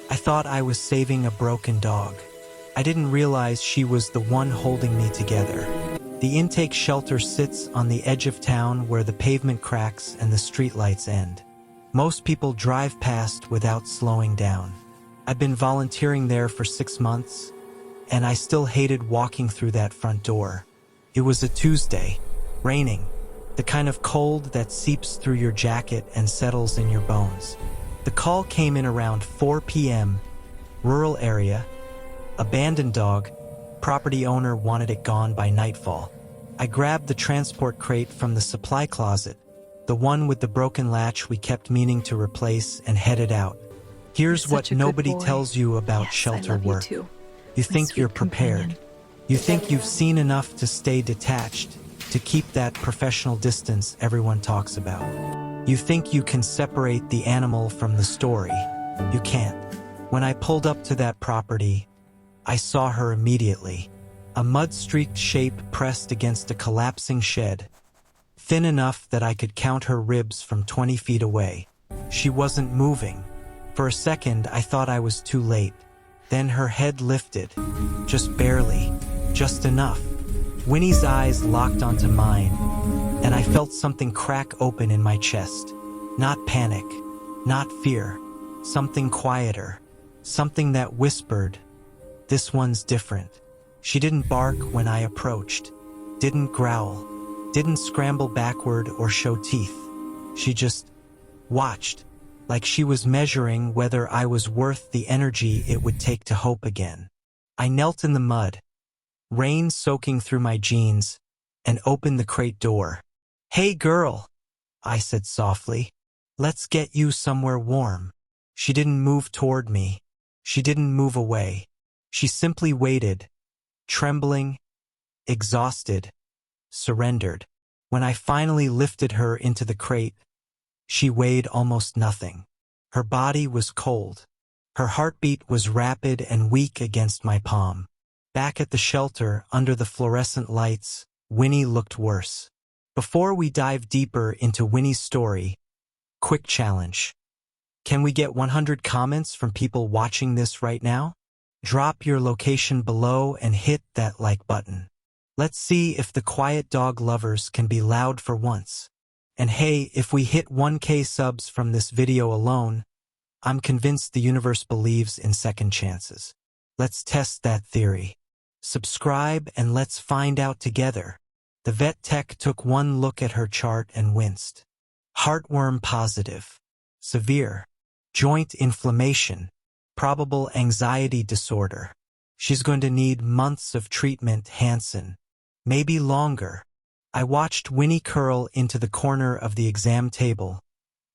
I thought I was saving a broken dog. I didn't realize she was the one holding me together. The intake shelter sits on the edge of town where the pavement cracks and the streetlights end. Most people drive past without slowing down. I've been volunteering there for 6 months, and I still hated walking through that front door. It was a Tuesday, raining, the kind of cold that seeps through your jacket and settles in your bones. The call came in around 4 p.m., rural area, abandoned dog, property owner wanted it gone by nightfall. I grabbed the transport crate from the supply closet, the one with the broken latch we kept meaning to replace, and headed out. Here's what nobody tells you about shelter work. You think you're prepared. You think you've seen enough to stay detached, to keep that professional distance everyone talks about. You think you can separate the animal from the story. You can't. When I pulled up to that property, I saw her immediately. A mud-streaked shape pressed against a collapsing shed, thin enough that I could count her ribs from 20 feet away. She wasn't moving. For a second, I thought I was too late. Then her head lifted, just barely, just enough. Winnie's eyes locked onto mine, and I felt something crack open in my chest. Not panic, not fear, something quieter, something that whispered, "This one's different." She didn't bark when I approached, didn't growl, didn't scramble backward or show teeth. She just watched, like she was measuring whether I was worth the energy it would take to hope again. I knelt in the mud, rain soaking through my jeans, and opened the crate door. "Hey girl," I said softly. "Let's get you somewhere warm." She didn't move toward me. She didn't move away. She simply waited, trembling, exhausted, surrendered. When I finally lifted her into the crate, she weighed almost nothing. Her body was cold. Her heartbeat was rapid and weak against my palm. Back at the shelter, under the fluorescent lights, Winnie looked worse. Before we dive deeper into Winnie's story, quick challenge. Can we get 100 comments from people watching this right now? Drop your location below and hit that like button. Let's see if the quiet dog lovers can be loud for once. And hey, if we hit 1K subs from this video alone, I'm convinced the universe believes in second chances. Let's test that theory. Subscribe and let's find out together. The vet tech took one look at her chart and winced. Heartworm positive. Severe. Joint inflammation. Probable anxiety disorder. She's going to need months of treatment, Hansen. Maybe longer. I watched Winnie curl into the corner of the exam table,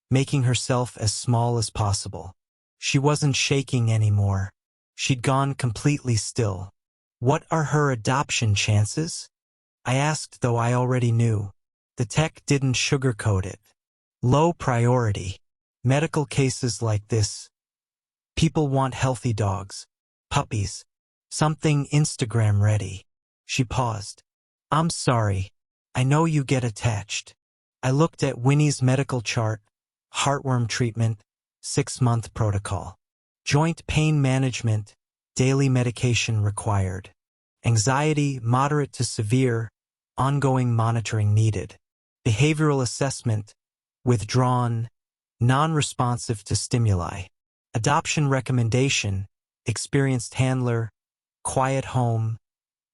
making herself as small as possible. She wasn't shaking anymore. She'd gone completely still. What are her adoption chances? I asked, though I already knew. The tech didn't sugarcoat it. Low priority. Medical cases like this. People want healthy dogs. Puppies. Something Instagram ready. She paused. I'm sorry. I know you get attached. I looked at Winnie's medical chart. Heartworm treatment. 6-month protocol. Joint pain management. Daily medication required. Anxiety, moderate to severe. Ongoing monitoring needed. Behavioral assessment. Withdrawn. Non-responsive to stimuli. Adoption recommendation. Experienced handler. Quiet home.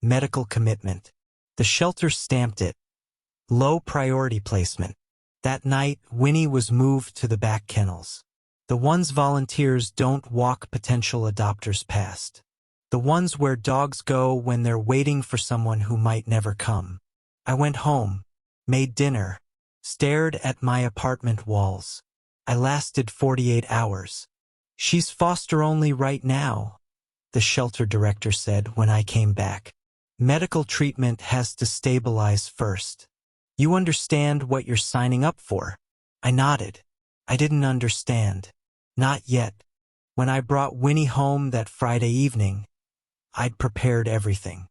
Medical commitment. The shelter stamped it. Low priority placement. That night, Winnie was moved to the back kennels. The ones volunteers don't walk potential adopters past. The ones where dogs go when they're waiting for someone who might never come. I went home, made dinner, stared at my apartment walls. I lasted 48 hours. She's foster only right now, the shelter director said when I came back. Medical treatment has to stabilize first. You understand what you're signing up for? I nodded. I didn't understand. Not yet. When I brought Winnie home that Friday evening, I'd prepared everything.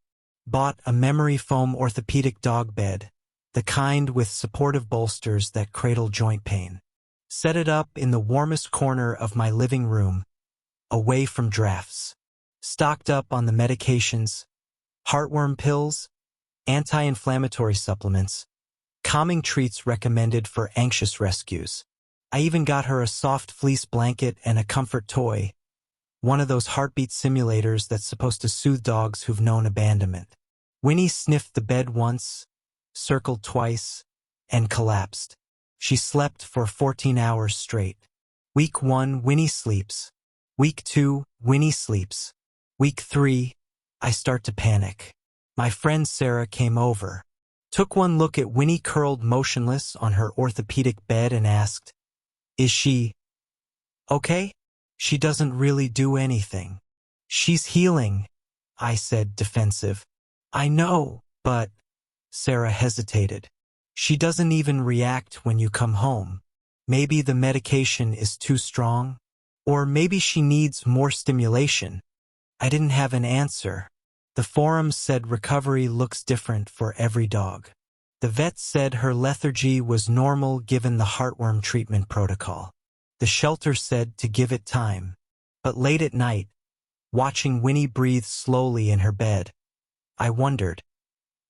Bought a memory foam orthopedic dog bed, the kind with supportive bolsters that cradle joint pain. Set it up in the warmest corner of my living room, away from drafts. Stocked up on the medications, heartworm pills, anti-inflammatory supplements, calming treats recommended for anxious rescues. I even got her a soft fleece blanket and a comfort toy, one of those heartbeat simulators that's supposed to soothe dogs who've known abandonment. Winnie sniffed the bed once, circled twice, and collapsed. She slept for 14 hours straight. Week 1, Winnie sleeps. Week 2, Winnie sleeps. Week 3, I start to panic. My friend Sarah came over, took one look at Winnie curled motionless on her orthopedic bed and asked, "Is she okay?" "She doesn't really do anything. She's healing," I said, defensive. "I know, but—" Sarah hesitated. "She doesn't even react when you come home. Maybe the medication is too strong, or maybe she needs more stimulation." I didn't have an answer. The forum said recovery looks different for every dog. The vet said her lethargy was normal given the heartworm treatment protocol. The shelter said to give it time. But late at night, watching Winnie breathe slowly in her bed, I wondered,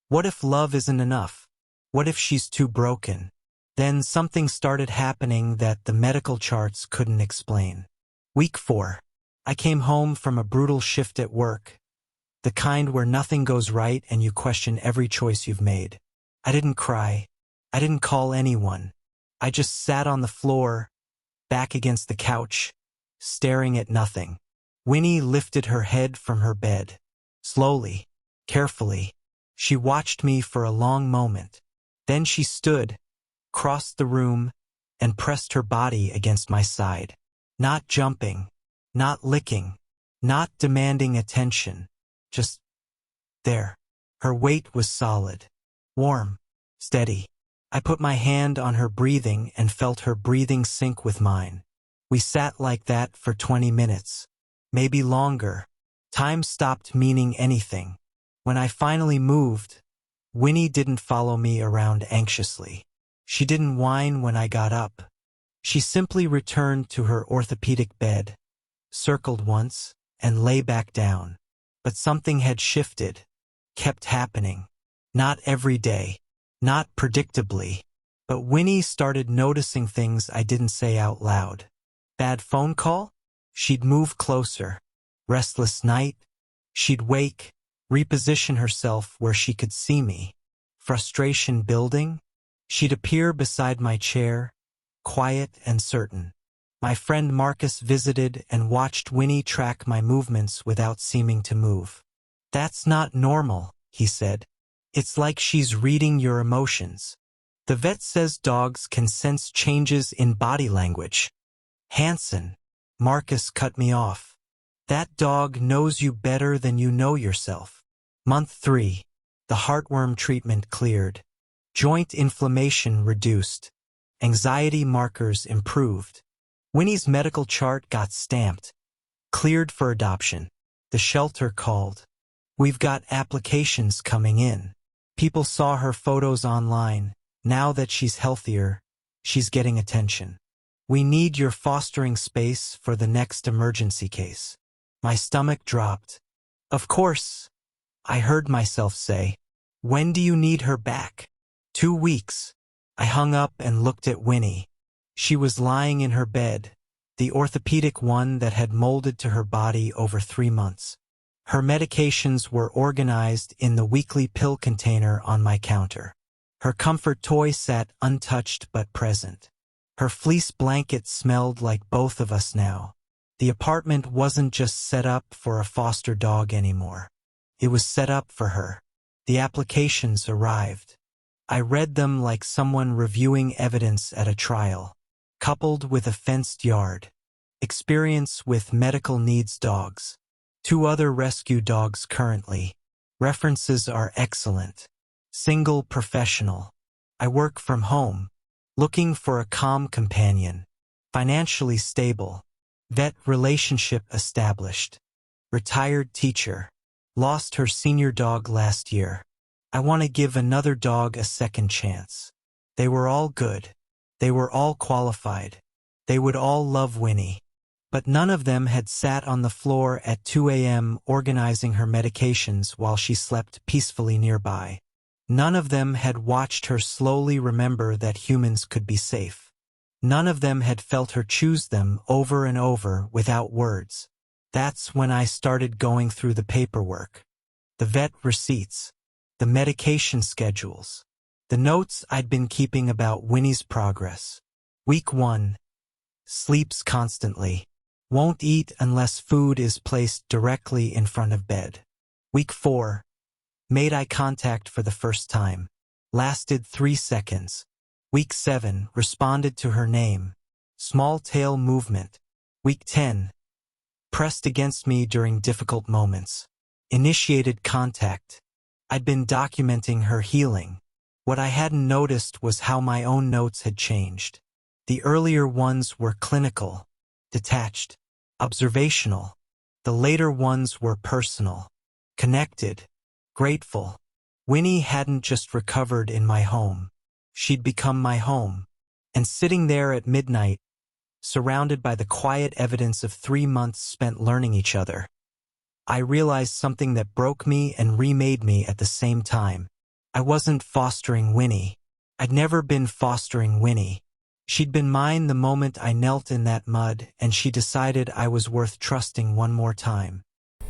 what if love isn't enough? What if she's too broken? Then something started happening that the medical charts couldn't explain. Week 4. I came home from a brutal shift at work, the kind where nothing goes right and you question every choice you've made. I didn't cry. I didn't call anyone. I just sat on the floor, back against the couch, staring at nothing. Winnie lifted her head from her bed. Slowly, carefully. She watched me for a long moment. Then she stood, crossed the room, and pressed her body against my side. Not jumping, not licking, not demanding attention. Just there. Her weight was solid, warm, steady. I put my hand on her breathing and felt her breathing sync with mine. We sat like that for 20 minutes, maybe longer. Time stopped meaning anything. When I finally moved, Winnie didn't follow me around anxiously. She didn't whine when I got up. She simply returned to her orthopedic bed, circled once, and lay back down. But something had shifted, kept happening. Not every day, not predictably, but Winnie started noticing things I didn't say out loud. Bad phone call? She'd move closer. Restless night? She'd wake, reposition herself where she could see me. Frustration building? She'd appear beside my chair, quiet and certain. My friend Marcus visited and watched Winnie track my movements without seeming to move. "That's not normal," he said. "It's like she's reading your emotions." The vet says dogs can sense changes in body language. "Hanson," Marcus cut me off. "That dog knows you better than you know yourself." Month 3. The heartworm treatment cleared. Joint inflammation reduced. Anxiety markers improved. Winnie's medical chart got stamped. Cleared for adoption. The shelter called. "We've got applications coming in." People saw her photos online. Now that she's healthier, she's getting attention. "We need your fostering space for the next emergency case." My stomach dropped. "Of course," I heard myself say. "When do you need her back?" 2 weeks. I hung up and looked at Winnie. She was lying in her bed, the orthopedic one that had molded to her body over 3 months. Her medications were organized in the weekly pill container on my counter. Her comfort toy sat untouched but present. Her fleece blanket smelled like both of us now. The apartment wasn't just set up for a foster dog anymore. It was set up for her. The applications arrived. I read them like someone reviewing evidence at a trial. Coupled with a fenced yard. Experience with medical needs dogs. 2 other rescue dogs currently. References are excellent. Single professional. I work from home. Looking for a calm companion. Financially stable. Vet relationship established. Retired teacher. Lost her senior dog last year. I want to give another dog a second chance. They were all good. They were all qualified. They would all love Winnie. But none of them had sat on the floor at 2 a.m. organizing her medications while she slept peacefully nearby. None of them had watched her slowly remember that humans could be safe. None of them had felt her choose them over and over without words. That's when I started going through the paperwork. The vet receipts. The medication schedules. The notes I'd been keeping about Winnie's progress. Week 1. Sleeps constantly. Won't eat unless food is placed directly in front of bed. Week 4. Made eye contact for the first time. Lasted 3 seconds. Week 7. Responded to her name. Small tail movement. Week 10. Pressed against me during difficult moments. Initiated contact. I'd been documenting her healing. What I hadn't noticed was how my own notes had changed. The earlier ones were clinical, detached, observational. The later ones were personal, connected, grateful. Winnie hadn't just recovered in my home. She'd become my home. And sitting there at midnight, surrounded by the quiet evidence of 3 months spent learning each other, I realized something that broke me and remade me at the same time. I wasn't fostering Winnie. I'd never been fostering Winnie. She'd been mine the moment I knelt in that mud, and she decided I was worth trusting one more time.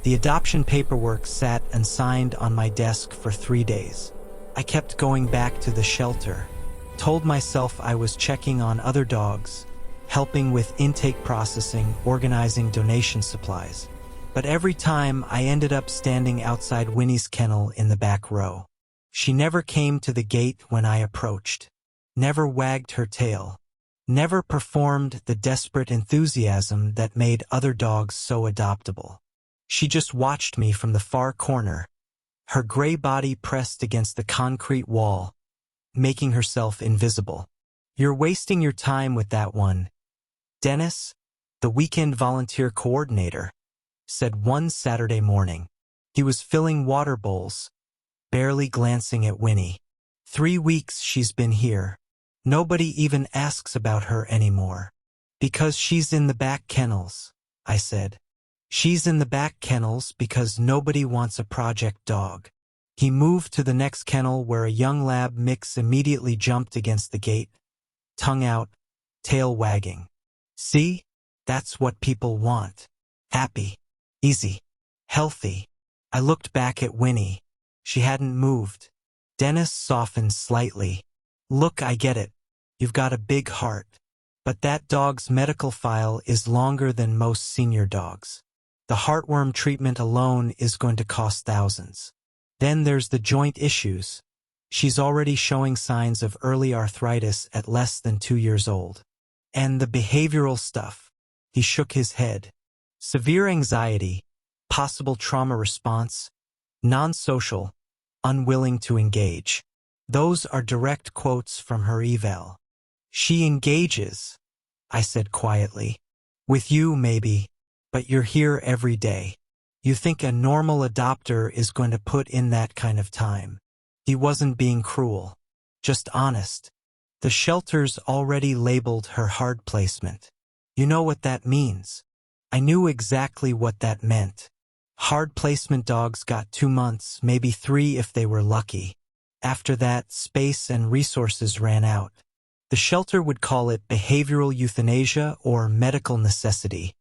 The adoption paperwork sat unsigned on my desk for 3 days. I kept going back to the shelter, told myself I was checking on other dogs, helping with intake processing, organizing donation supplies. But every time I ended up standing outside Winnie's kennel in the back row. She never came to the gate when I approached, never wagged her tail, never performed the desperate enthusiasm that made other dogs so adoptable. She just watched me from the far corner, her gray body pressed against the concrete wall, making herself invisible. "You're wasting your time with that one," Dennis, the weekend volunteer coordinator, said one Saturday morning. He was filling water bowls, barely glancing at Winnie. 3 weeks she's been here. Nobody even asks about her anymore. "Because she's in the back kennels," I said. "She's in the back kennels because nobody wants a project dog." He moved to the next kennel where a young lab mix immediately jumped against the gate, tongue out, tail wagging. "See? That's what people want. Happy, easy, healthy." I looked back at Winnie. She hadn't moved. Dennis softened slightly. "Look, I get it. You've got a big heart. But that dog's medical file is longer than most senior dogs. The heartworm treatment alone is going to cost thousands. Then there's the joint issues. She's already showing signs of early arthritis at less than 2 years old. And the behavioral stuff." He shook his head. "Severe anxiety, possible trauma response, non-social, unwilling to engage." Those are direct quotes from her eval. "She engages," I said quietly. "With you, maybe, but you're here every day. You think a normal adopter is going to put in that kind of time." He wasn't being cruel, just honest. "The shelter's already labeled her hard placement. You know what that means." I knew exactly what that meant. Hard placement dogs got 2 months, maybe 3 if they were lucky. After that, space and resources ran out. The shelter would call it behavioral euthanasia or medical necessity.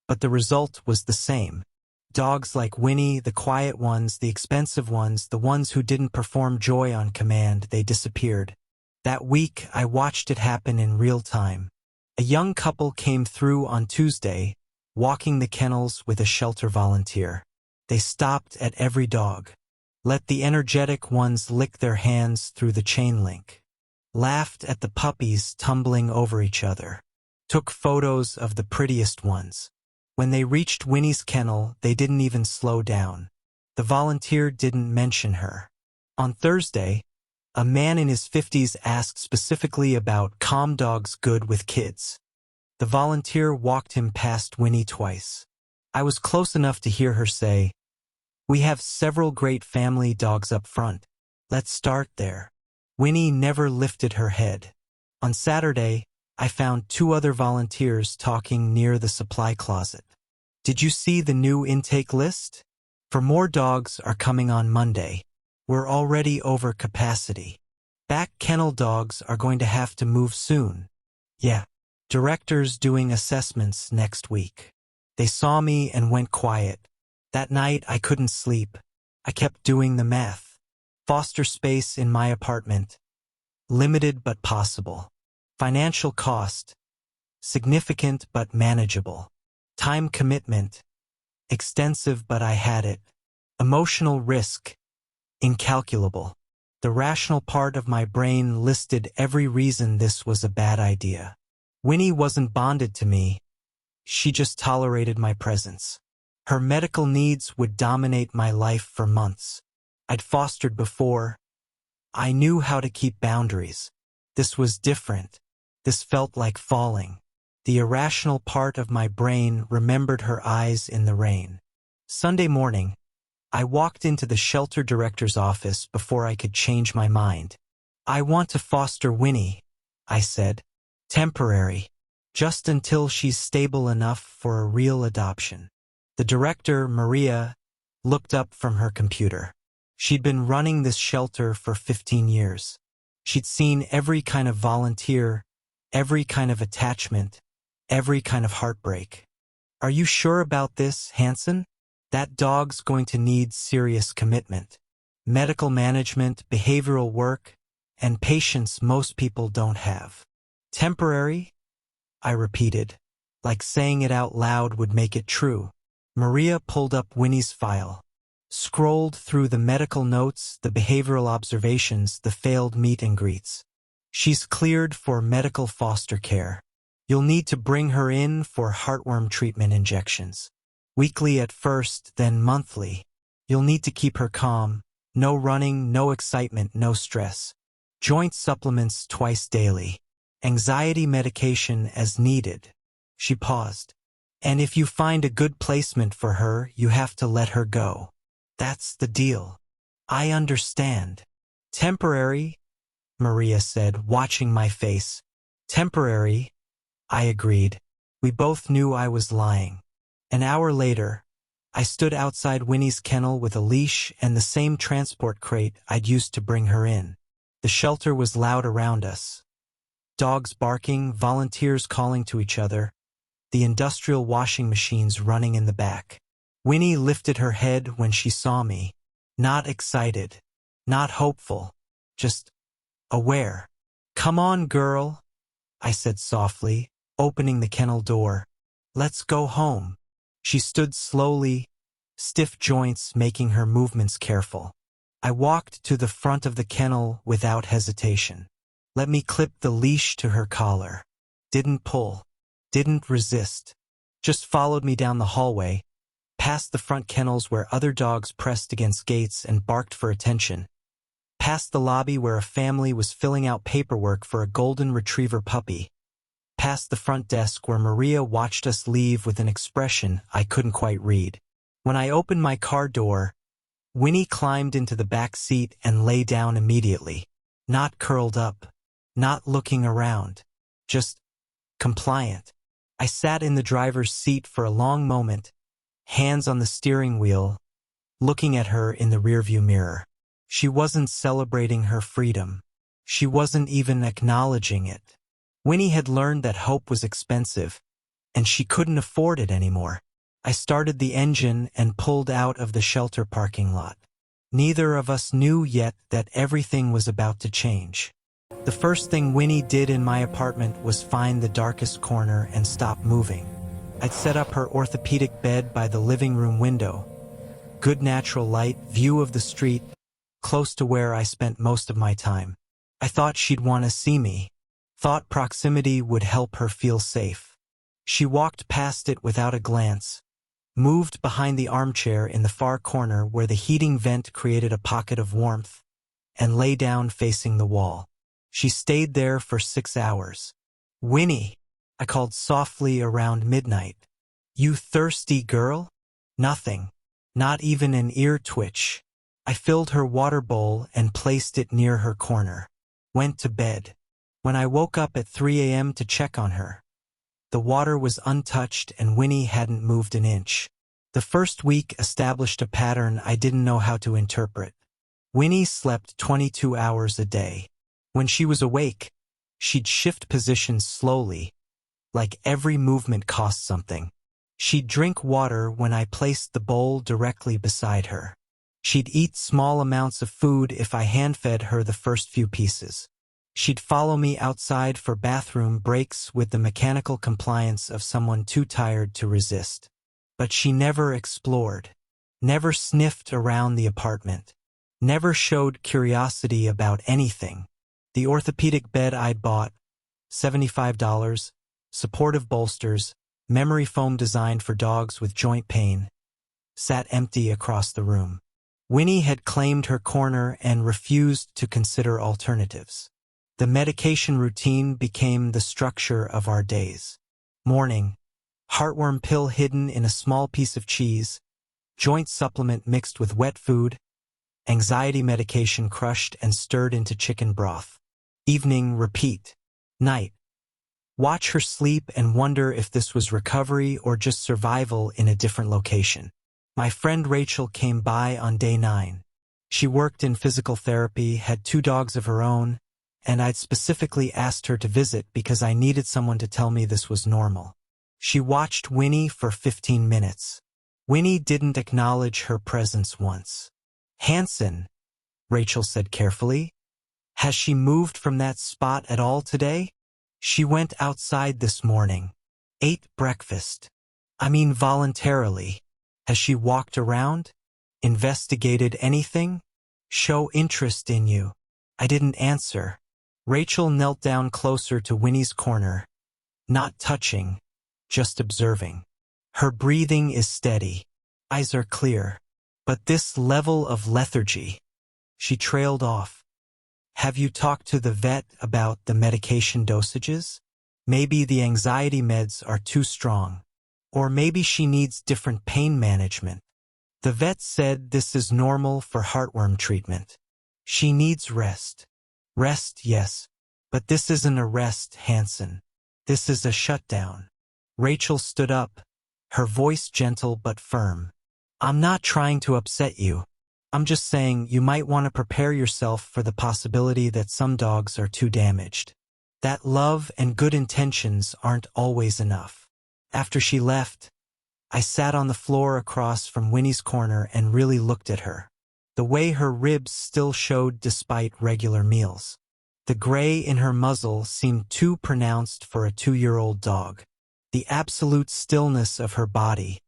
But the result was the same. Dogs like Winnie, the quiet ones, the expensive ones, the ones who didn't perform joy on command, they disappeared. That week, I watched it happen in real time. A young couple came through on Tuesday, walking the kennels with a shelter volunteer. They stopped at every dog. Let the energetic ones lick their hands through the chain link. Laughed at the puppies tumbling over each other. Took photos of the prettiest ones. When they reached Winnie's kennel, they didn't even slow down. The volunteer didn't mention her. On Thursday, a man in his 50s asked specifically about calm dogs good with kids. The volunteer walked him past Winnie twice. I was close enough to hear her say, "We have several great family dogs up front. Let's start there." Winnie never lifted her head. On Saturday, I found 2 other volunteers talking near the supply closet. Did you see the new intake list? For more dogs are coming on Monday. We're already over capacity. Back kennel dogs are going to have to move soon. Yeah. Directors doing assessments next week. They saw me and went quiet. That night I couldn't sleep. I kept doing the math. Foster space in my apartment. Limited but possible. Financial cost. Significant but manageable. Time commitment. Extensive but I had it. Emotional risk. Incalculable. The rational part of my brain listed every reason this was a bad idea. Winnie wasn't bonded to me. She just tolerated my presence. Her medical needs would dominate my life for months. I'd fostered before. I knew how to keep boundaries. This was different. This felt like falling. The irrational part of my brain remembered her eyes in the rain. Sunday morning, I walked into the shelter director's office before I could change my mind. I want to foster Winnie, I said. Temporary. Just until she's stable enough for a real adoption. The director, Maria, looked up from her computer. She'd been running this shelter for 15 years. She'd seen every kind of volunteer, every kind of attachment, every kind of heartbreak. Are you sure about this, Hanson? That dog's going to need serious commitment. Medical management, behavioral work, and patience most people don't have. Temporary? I repeated, like saying it out loud would make it true. Maria pulled up Winnie's file, scrolled through the medical notes, the behavioral observations, the failed meet and greets. She's cleared for medical foster care. You'll need to bring her in for heartworm treatment injections. Weekly at first, then monthly. You'll need to keep her calm. No running, no excitement, no stress. Joint supplements twice daily. Anxiety medication as needed. She paused. And if you find a good placement for her, you have to let her go. That's the deal. I understand. Temporary, Maria said, watching my face. Temporary, I agreed. We both knew I was lying. An hour later, I stood outside Winnie's kennel with a leash and the same transport crate I'd used to bring her in. The shelter was loud around us. Dogs barking, volunteers calling to each other, the industrial washing machines running in the back. Winnie lifted her head when she saw me. Not excited, not hopeful, just aware. Come on, girl, I said softly, opening the kennel door. Let's go home. She stood slowly, stiff joints making her movements careful. I walked to the front of the kennel without hesitation. Let me clip the leash to her collar. Didn't pull. Didn't resist. Just followed me down the hallway, past the front kennels where other dogs pressed against gates and barked for attention, past the lobby where a family was filling out paperwork for a golden retriever puppy, past the front desk where Maria watched us leave with an expression I couldn't quite read. When I opened my car door, Winnie climbed into the back seat and lay down immediately, not curled up, not looking around, just compliant. I sat in the driver's seat for a long moment, hands on the steering wheel, looking at her in the rearview mirror. She wasn't celebrating her freedom. She wasn't even acknowledging it. Winnie had learned that hope was expensive, and she couldn't afford it anymore. I started the engine and pulled out of the shelter parking lot. Neither of us knew yet that everything was about to change. The first thing Winnie did in my apartment was find the darkest corner and stop moving. I'd set up her orthopedic bed by the living room window. Good natural light, view of the street, close to where I spent most of my time. I thought she'd want to see me. Thought proximity would help her feel safe. She walked past it without a glance, moved behind the armchair in the far corner where the heating vent created a pocket of warmth, and lay down facing the wall. She stayed there for 6 hours. Winnie, I called softly around midnight. You thirsty girl? Nothing. Not even an ear twitch. I filled her water bowl and placed it near her corner. Went to bed. When I woke up at 3 a.m. to check on her, the water was untouched and Winnie hadn't moved an inch. The first week established a pattern I didn't know how to interpret. Winnie slept 22 hours a day. When she was awake, she'd shift positions slowly, like every movement cost something. She'd drink water when I placed the bowl directly beside her. She'd eat small amounts of food if I hand-fed her the first few pieces. She'd follow me outside for bathroom breaks with the mechanical compliance of someone too tired to resist. But she never explored, never sniffed around the apartment, never showed curiosity about anything. The orthopedic bed I'd bought, $75, supportive bolsters, memory foam designed for dogs with joint pain, sat empty across the room. Winnie had claimed her corner and refused to consider alternatives. The medication routine became the structure of our days. Morning, heartworm pill hidden in a small piece of cheese, joint supplement mixed with wet food, anxiety medication crushed and stirred into chicken broth. Evening, repeat. Night. Watch her sleep and wonder if this was recovery or just survival in a different location. My friend Rachel came by on day 9. She worked in physical therapy, had 2 dogs of her own, and I'd specifically asked her to visit because I needed someone to tell me this was normal. She watched Winnie for 15 minutes. Winnie didn't acknowledge her presence once. "Hanson," Rachel said carefully. "Has she moved from that spot at all today? She went outside this morning. Ate breakfast. I mean voluntarily. Has she walked around? Investigated anything? Show interest in you?" I didn't answer. Rachel knelt down closer to Winnie's corner, not touching, just observing. Her breathing is steady. Eyes are clear. But this level of lethargy. She trailed off. "Have you talked to the vet about the medication dosages? Maybe the anxiety meds are too strong. Or maybe she needs different pain management. The vet said this is normal for heartworm treatment. She needs rest." "Rest, yes. But this isn't a rest, Hanson. This is a shutdown." Rachel stood up, her voice gentle but firm. "I'm not trying to upset you. I'm just saying you might want to prepare yourself for the possibility that some dogs are too damaged. That love and good intentions aren't always enough." After she left, I sat on the floor across from Winnie's corner and really looked at her. The way her ribs still showed despite regular meals. The gray in her muzzle seemed too pronounced for a 2-year-old dog. The absolute stillness of her body,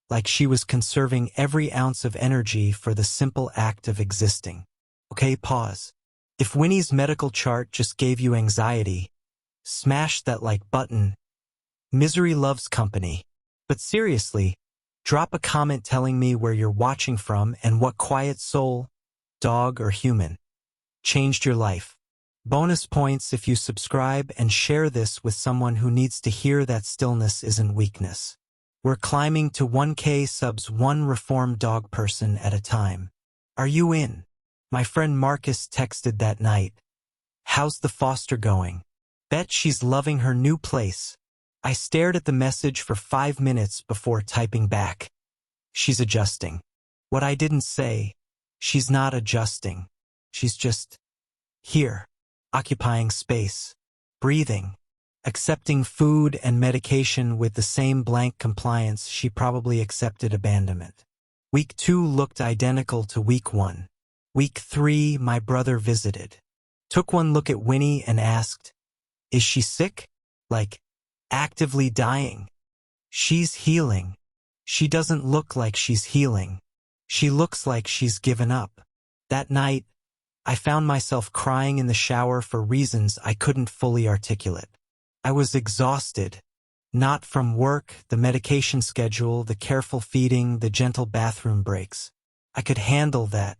like she was conserving every ounce of energy for the simple act of existing. Okay, pause. If Winnie's medical chart just gave you anxiety, smash that like button. Misery loves company. But seriously, drop a comment telling me where you're watching from and what quiet soul, dog or human, changed your life. Bonus points if you subscribe and share this with someone who needs to hear that stillness isn't weakness. We're climbing to 1K subs, one reformed dog person at a time. Are you in? My friend Marcus texted that night. "How's the foster going? Bet she's loving her new place." I stared at the message for 5 minutes before typing back. "She's adjusting." What I didn't say, she's not adjusting. She's just here, occupying space, breathing, accepting food and medication with the same blank compliance she probably accepted abandonment. Week 2 looked identical to week 1. Week 3, my brother visited. Took one look at Winnie and asked, "Is she sick? Like, actively dying?" "She's healing." "She doesn't look like she's healing. She looks like she's given up." That night, I found myself crying in the shower for reasons I couldn't fully articulate. I was exhausted, not from work, the medication schedule, the careful feeding, the gentle bathroom breaks. I could handle that.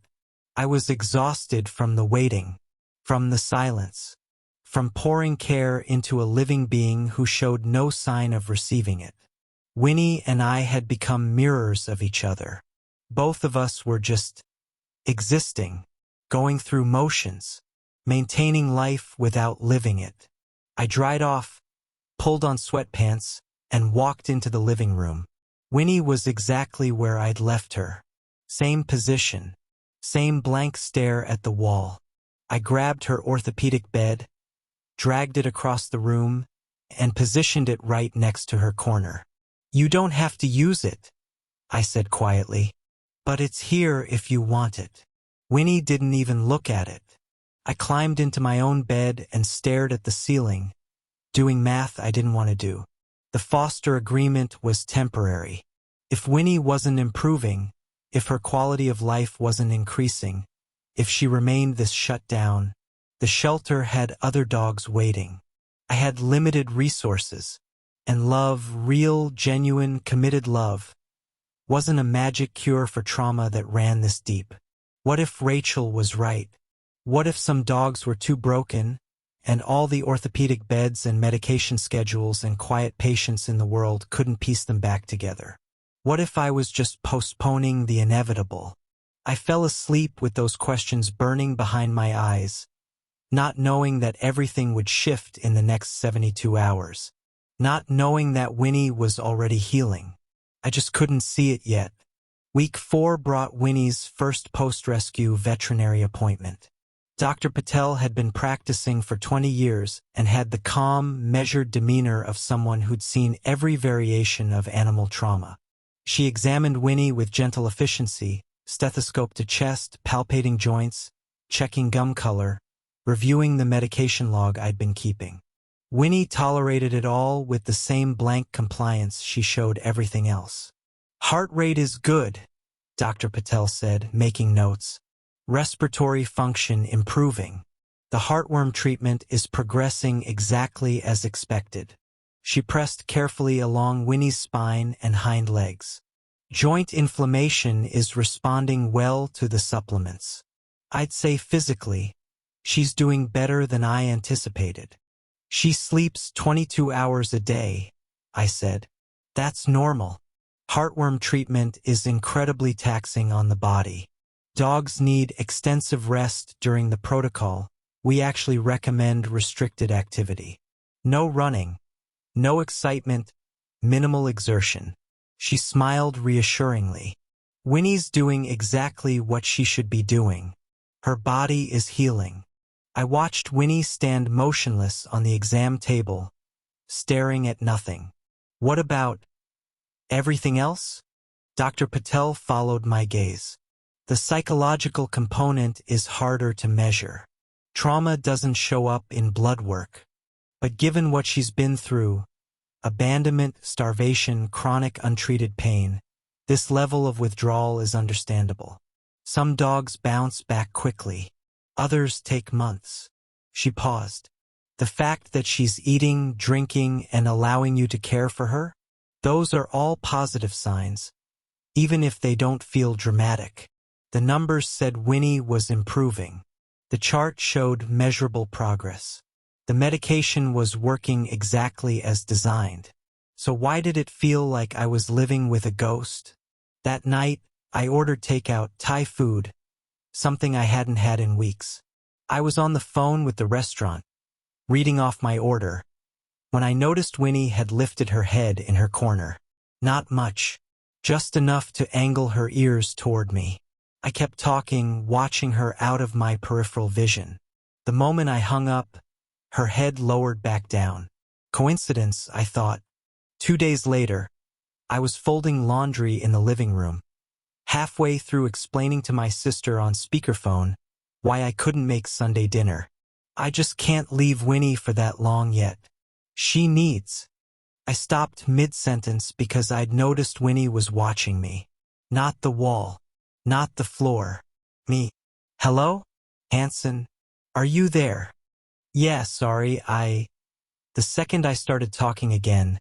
I was exhausted from the waiting, from the silence, from pouring care into a living being who showed no sign of receiving it. Winnie and I had become mirrors of each other. Both of us were just existing, going through motions. maintaining life without living it. I dried off, pulled on sweatpants, and walked into the living room. Winnie was exactly where I'd left her. Same position, same blank stare at the wall. I grabbed her orthopedic bed, dragged it across the room, and positioned it right next to her corner. "You don't have to use it," I said quietly. "But it's here if you want it." Winnie didn't even look at it. I climbed into my own bed and stared at the ceiling, doing math I didn't want to do. The foster agreement was temporary. If Winnie wasn't improving, if her quality of life wasn't increasing, if she remained this shut down, the shelter had other dogs waiting. I had limited resources, and love, real, genuine, committed love, wasn't a magic cure for trauma that ran this deep. What if Rachel was right? What if some dogs were too broken, and all the orthopedic beds and medication schedules and quiet patients in the world couldn't piece them back together? What if I was just postponing the inevitable? I fell asleep with those questions burning behind my eyes, not knowing that everything would shift in the next 72 hours, not knowing that Winnie was already healing. I just couldn't see it yet. Week 4 brought Winnie's first post-rescue veterinary appointment. Dr. Patel had been practicing for 20 years and had the calm, measured demeanor of someone who'd seen every variation of animal trauma. She examined Winnie with gentle efficiency, stethoscope to chest, palpating joints, checking gum color, reviewing the medication log I'd been keeping. Winnie tolerated it all with the same blank compliance she showed everything else. "Heart rate is good," Dr. Patel said, making notes. "Respiratory function improving. The heartworm treatment is progressing exactly as expected." She pressed carefully along Winnie's spine and hind legs. "Joint inflammation is responding well to the supplements. I'd say physically, she's doing better than I anticipated." "She sleeps 22 hours a day," I said. "That's normal. Heartworm treatment is incredibly taxing on the body. Dogs need extensive rest during the protocol. We actually recommend restricted activity. No running, no excitement, minimal exertion." She smiled reassuringly. "Winnie's doing exactly what she should be doing. Her body is healing." I watched Winnie stand motionless on the exam table, staring at nothing. "What about everything else?" Dr. Patel followed my gaze. "The psychological component is harder to measure. Trauma doesn't show up in blood work. But given what she's been through, abandonment, starvation, chronic untreated pain, this level of withdrawal is understandable. Some dogs bounce back quickly. Others take months." She paused. "The fact that she's eating, drinking, and allowing you to care for her, those are all positive signs, even if they don't feel dramatic." The numbers said Winnie was improving. The chart showed measurable progress. The medication was working exactly as designed. So why did it feel like I was living with a ghost? That night, I ordered takeout Thai food, something I hadn't had in weeks. I was on the phone with the restaurant, reading off my order, when I noticed Winnie had lifted her head in her corner. Not much, just enough to angle her ears toward me. I kept talking, watching her out of my peripheral vision. The moment I hung up, her head lowered back down. Coincidence, I thought. 2 days later, I was folding laundry in the living room, halfway through explaining to my sister on speakerphone why I couldn't make Sunday dinner. "I just can't leave Winnie for that long yet. She needs." I stopped mid-sentence because I'd noticed Winnie was watching me. Not the wall, not the floor. Me. "Hello? Hanson? Are you there?" "Yeah, sorry, The second I started talking again,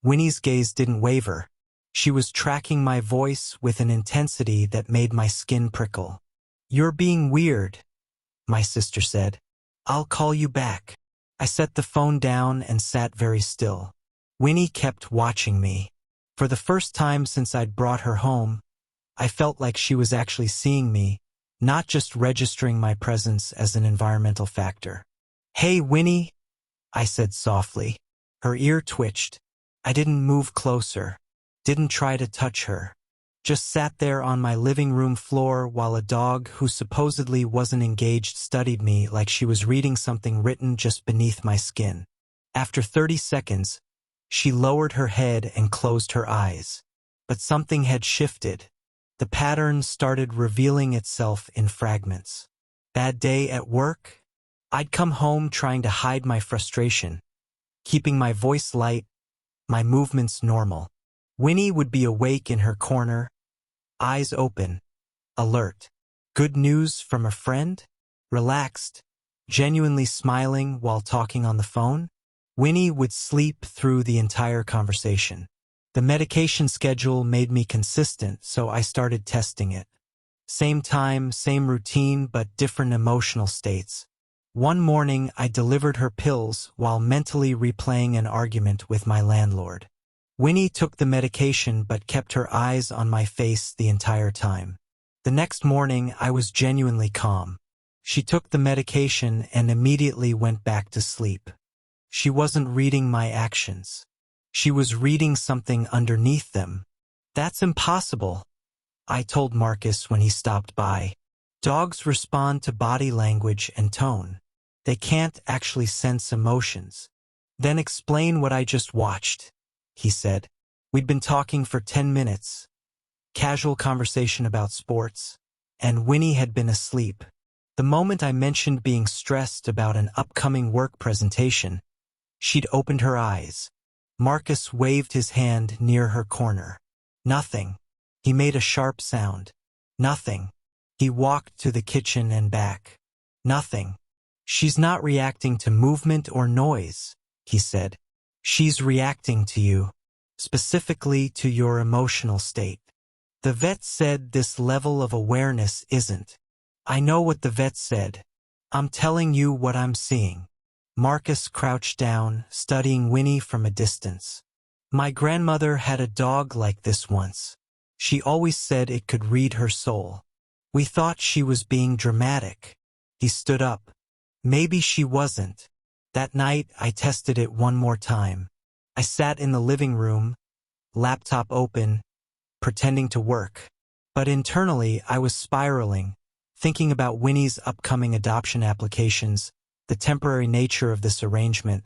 Winnie's gaze didn't waver. She was tracking my voice with an intensity that made my skin prickle. "You're being weird," my sister said. "I'll call you back." I set the phone down and sat very still. Winnie kept watching me. For the first time since I'd brought her home, I felt like she was actually seeing me, not just registering my presence as an environmental factor. "Hey, Winnie," I said softly. Her ear twitched. I didn't move closer, didn't try to touch her. Just sat there on my living room floor while a dog who supposedly wasn't engaged studied me like she was reading something written just beneath my skin. After 30 seconds, she lowered her head and closed her eyes. But something had shifted. The pattern started revealing itself in fragments. Bad day at work? I'd come home trying to hide my frustration, keeping my voice light, my movements normal. Winnie would be awake in her corner, eyes open, alert. Good news from a friend? Relaxed, genuinely smiling while talking on the phone? Winnie would sleep through the entire conversation. The medication schedule made me consistent, so I started testing it. Same time, same routine, but different emotional states. One morning, I delivered her pills while mentally replaying an argument with my landlord. Winnie took the medication but kept her eyes on my face the entire time. The next morning, I was genuinely calm. She took the medication and immediately went back to sleep. She wasn't reading my actions. She was reading something underneath them. "That's impossible," I told Marcus when he stopped by. "Dogs respond to body language and tone. They can't actually sense emotions." "Then explain what I just watched," he said. We'd been talking for 10 minutes. Casual conversation about sports, and Winnie had been asleep. The moment I mentioned being stressed about an upcoming work presentation, she'd opened her eyes. Marcus waved his hand near her corner. "Nothing." He made a sharp sound. "Nothing." He walked to the kitchen and back. "Nothing. She's not reacting to movement or noise," he said. "She's reacting to you, specifically to your emotional state. The vet said this level of awareness isn't." "I know what the vet said. I'm telling you what I'm seeing." Marcus crouched down, studying Winnie from a distance. "My grandmother had a dog like this once. She always said it could read her soul. We thought she was being dramatic." He stood up. "Maybe she wasn't." That night, I tested it one more time. I sat in the living room, laptop open, pretending to work. But internally, I was spiraling, thinking about Winnie's upcoming adoption applications, the temporary nature of this arrangement,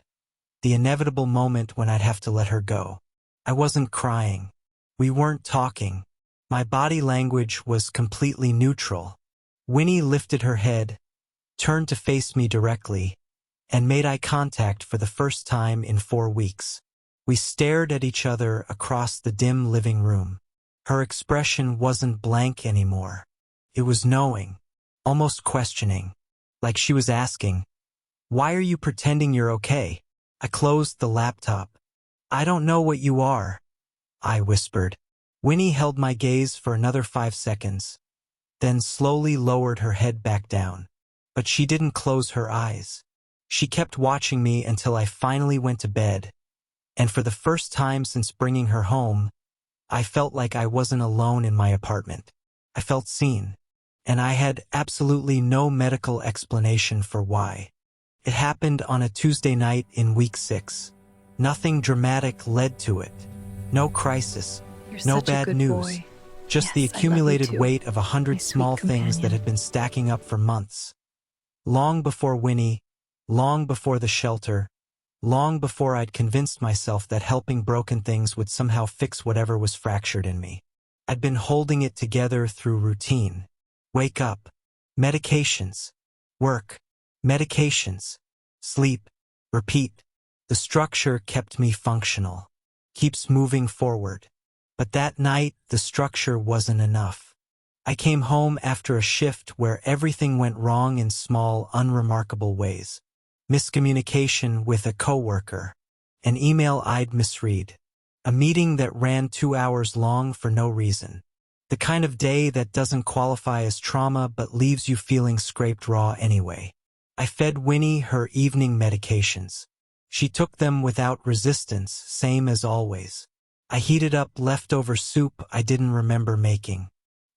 the inevitable moment when I'd have to let her go. I wasn't crying. We weren't talking. My body language was completely neutral. Winnie lifted her head, turned to face me directly, and made eye contact for the first time in 4 weeks. We stared at each other across the dim living room. Her expression wasn't blank anymore. It was knowing, almost questioning, like she was asking, "Why are you pretending you're okay?" I closed the laptop. "I don't know what you are," I whispered. Winnie held my gaze for another 5 seconds, then slowly lowered her head back down. But she didn't close her eyes. She kept watching me until I finally went to bed, and for the first time since bringing her home, I felt like I wasn't alone in my apartment. I felt seen, and I had absolutely no medical explanation for why. It happened on a Tuesday night in week 6. Nothing dramatic led to it. No crisis, no bad news. Just the accumulated weight of 100 small things that had been stacking up for months. Long before Winnie, long before the shelter, long before I'd convinced myself that helping broken things would somehow fix whatever was fractured in me. I'd been holding it together through routine. Wake up, medications, work, medications, sleep, repeat. The structure kept me functional, keeps moving forward. But that night, the structure wasn't enough. I came home after a shift where everything went wrong in small, unremarkable ways. Miscommunication with a coworker, an email I'd misread, a meeting that ran 2 hours long for no reason. The kind of day that doesn't qualify as trauma but leaves you feeling scraped raw anyway. I fed Winnie her evening medications. She took them without resistance, same as always. I heated up leftover soup I didn't remember making.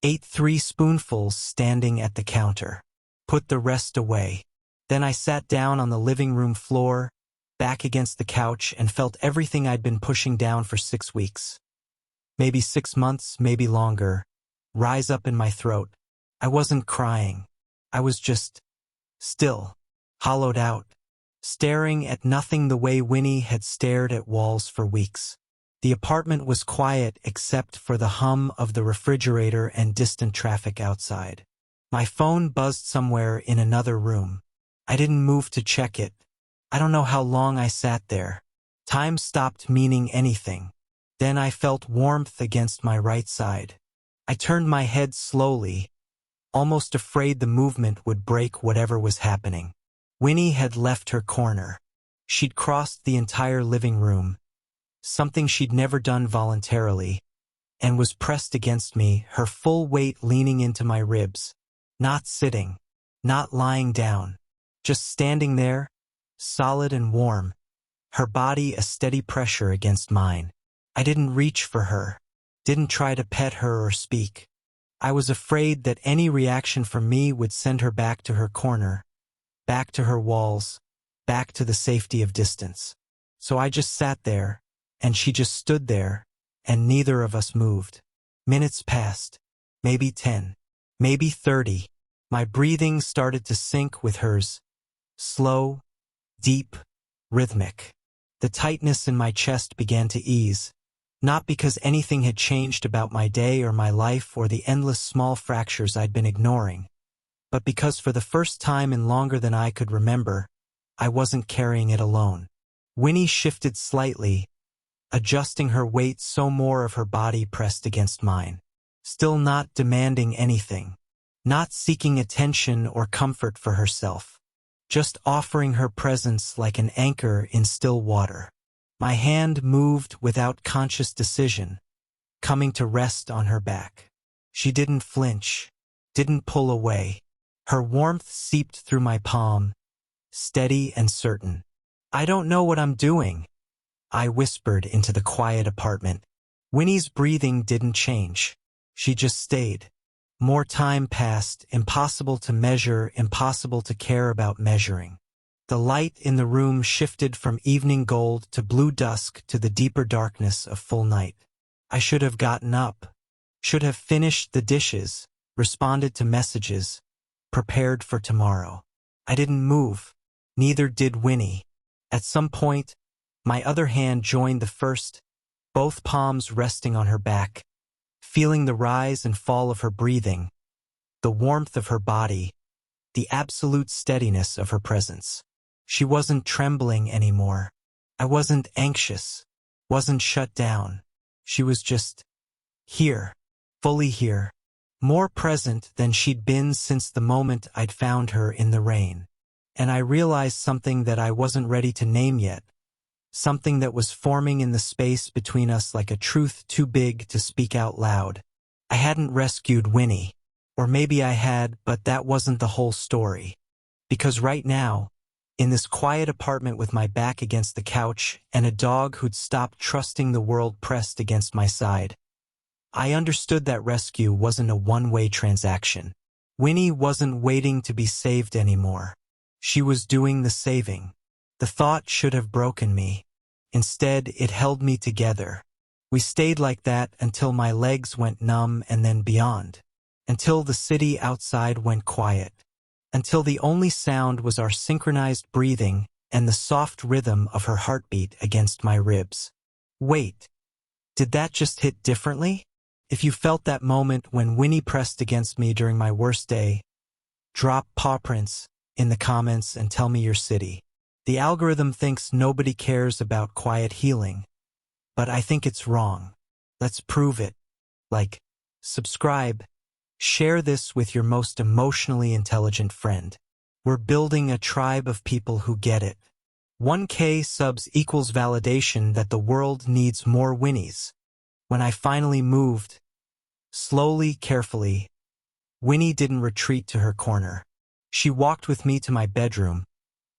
ate 3 spoonfuls standing at the counter, put the rest away. Then I sat down on the living room floor, back against the couch, and felt everything I'd been pushing down for 6 weeks. Maybe 6 months, maybe longer, rise up in my throat. I wasn't crying. I was just still, hollowed out, staring at nothing the way Winnie had stared at walls for weeks. The apartment was quiet except for the hum of the refrigerator and distant traffic outside. My phone buzzed somewhere in another room. I didn't move to check it. I don't know how long I sat there. Time stopped meaning anything. Then I felt warmth against my right side. I turned my head slowly, almost afraid the movement would break whatever was happening. Winnie had left her corner. She'd crossed the entire living room, something she'd never done voluntarily, and was pressed against me, her full weight leaning into my ribs. Not sitting, not lying down, just standing there, solid and warm, her body a steady pressure against mine. I didn't reach for her, didn't try to pet her or speak. I was afraid that any reaction from me would send her back to her corner, back to her walls, back to the safety of distance. So I just sat there, and she just stood there, and neither of us moved. Minutes passed, maybe 10, maybe 30. My breathing started to sync with hers, slow, deep, rhythmic. The tightness in my chest began to ease, not because anything had changed about my day or my life or the endless small fractures I'd been ignoring, but because for the first time in longer than I could remember, I wasn't carrying it alone. Winnie shifted slightly, adjusting her weight so more of her body pressed against mine. Still not demanding anything, not seeking attention or comfort for herself, just offering her presence like an anchor in still water. My hand moved without conscious decision, coming to rest on her back. She didn't flinch, didn't pull away. Her warmth seeped through my palm, steady and certain. "I don't know what I'm doing," I whispered into the quiet apartment. Winnie's breathing didn't change. She just stayed. More time passed, impossible to measure, impossible to care about measuring. The light in the room shifted from evening gold to blue dusk to the deeper darkness of full night. I should have gotten up, should have finished the dishes, responded to messages, prepared for tomorrow. I didn't move, neither did Winnie. At some point, my other hand joined the first, both palms resting on her back, feeling the rise and fall of her breathing, the warmth of her body, the absolute steadiness of her presence. She wasn't trembling anymore. I wasn't anxious, wasn't shut down. She was just here, fully here, more present than she'd been since the moment I'd found her in the rain. And I realized something that I wasn't ready to name yet, something that was forming in the space between us like a truth too big to speak out loud. I hadn't rescued Winnie, or maybe I had, but that wasn't the whole story. Because right now, in this quiet apartment with my back against the couch and a dog who'd stopped trusting the world pressed against my side, I understood that rescue wasn't a one-way transaction. Winnie wasn't waiting to be saved anymore. She was doing the saving. The thought should have broken me. Instead, it held me together. We stayed like that until my legs went numb and then beyond. Until the city outside went quiet. Until the only sound was our synchronized breathing and the soft rhythm of her heartbeat against my ribs. Wait, did that just hit differently? If you felt that moment when Winnie pressed against me during my worst day, drop paw prints in the comments and tell me your city. The algorithm thinks nobody cares about quiet healing, but I think it's wrong. Let's prove it. Like, subscribe, share this with your most emotionally intelligent friend. We're building a tribe of people who get it. 1K subs equals validation that the world needs more Winnies. When I finally moved, slowly, carefully, Winnie didn't retreat to her corner. She walked with me to my bedroom,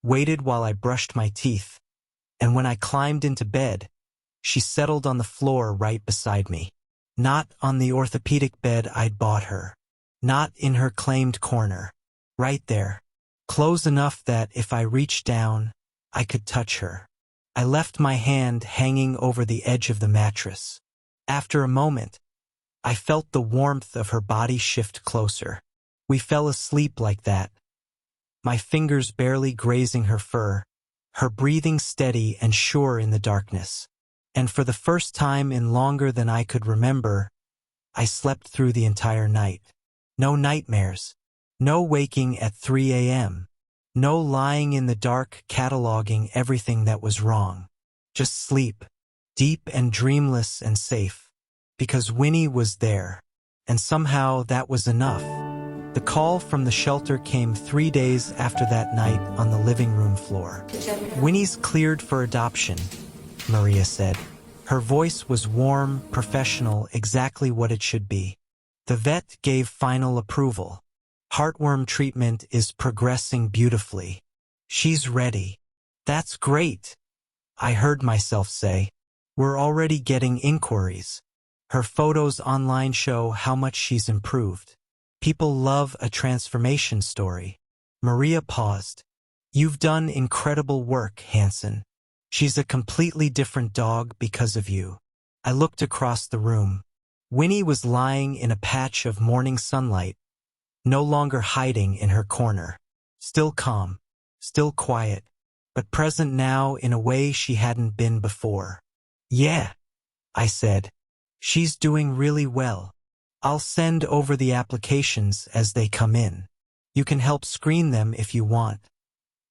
waited while I brushed my teeth, and when I climbed into bed, she settled on the floor right beside me. Not on the orthopedic bed I'd bought her. Not in her claimed corner. Right there. Close enough that if I reached down, I could touch her. I left my hand hanging over the edge of the mattress. After a moment, I felt the warmth of her body shift closer. We fell asleep like that, my fingers barely grazing her fur, her breathing steady and sure in the darkness. And for the first time in longer than I could remember, I slept through the entire night. No nightmares. No waking at 3 a.m. No lying in the dark cataloging everything that was wrong. Just sleep, deep and dreamless and safe. Because Winnie was there. And somehow that was enough. The call from the shelter came 3 days after that night on the living room floor. Winnie's cleared for adoption, Maria said. Her voice was warm, professional, exactly what it should be. The vet gave final approval. Heartworm treatment is progressing beautifully. She's ready. That's great, I heard myself say. We're already getting inquiries. Her photos online show how much she's improved. People love a transformation story. Maria paused. You've done incredible work, Hanson. She's a completely different dog because of you. I looked across the room. Winnie was lying in a patch of morning sunlight, no longer hiding in her corner. Still calm, still quiet, but present now in a way she hadn't been before. Yeah, I said. She's doing really well. I'll send over the applications as they come in. You can help screen them if you want.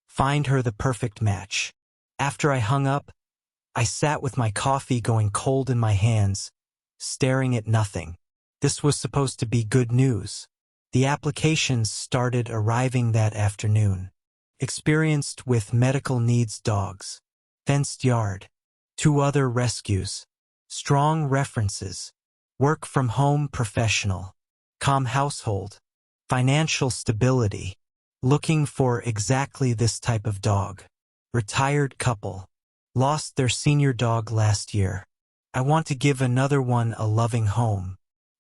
Find her the perfect match. After I hung up, I sat with my coffee going cold in my hands, staring at nothing. This was supposed to be good news. The applications started arriving that afternoon. Experienced with medical needs dogs. Fenced yard. 2 other rescues. Strong references. Work from home professional. Calm household. Financial stability. Looking for exactly this type of dog. Retired couple. Lost their senior dog last year. I want to give another one a loving home.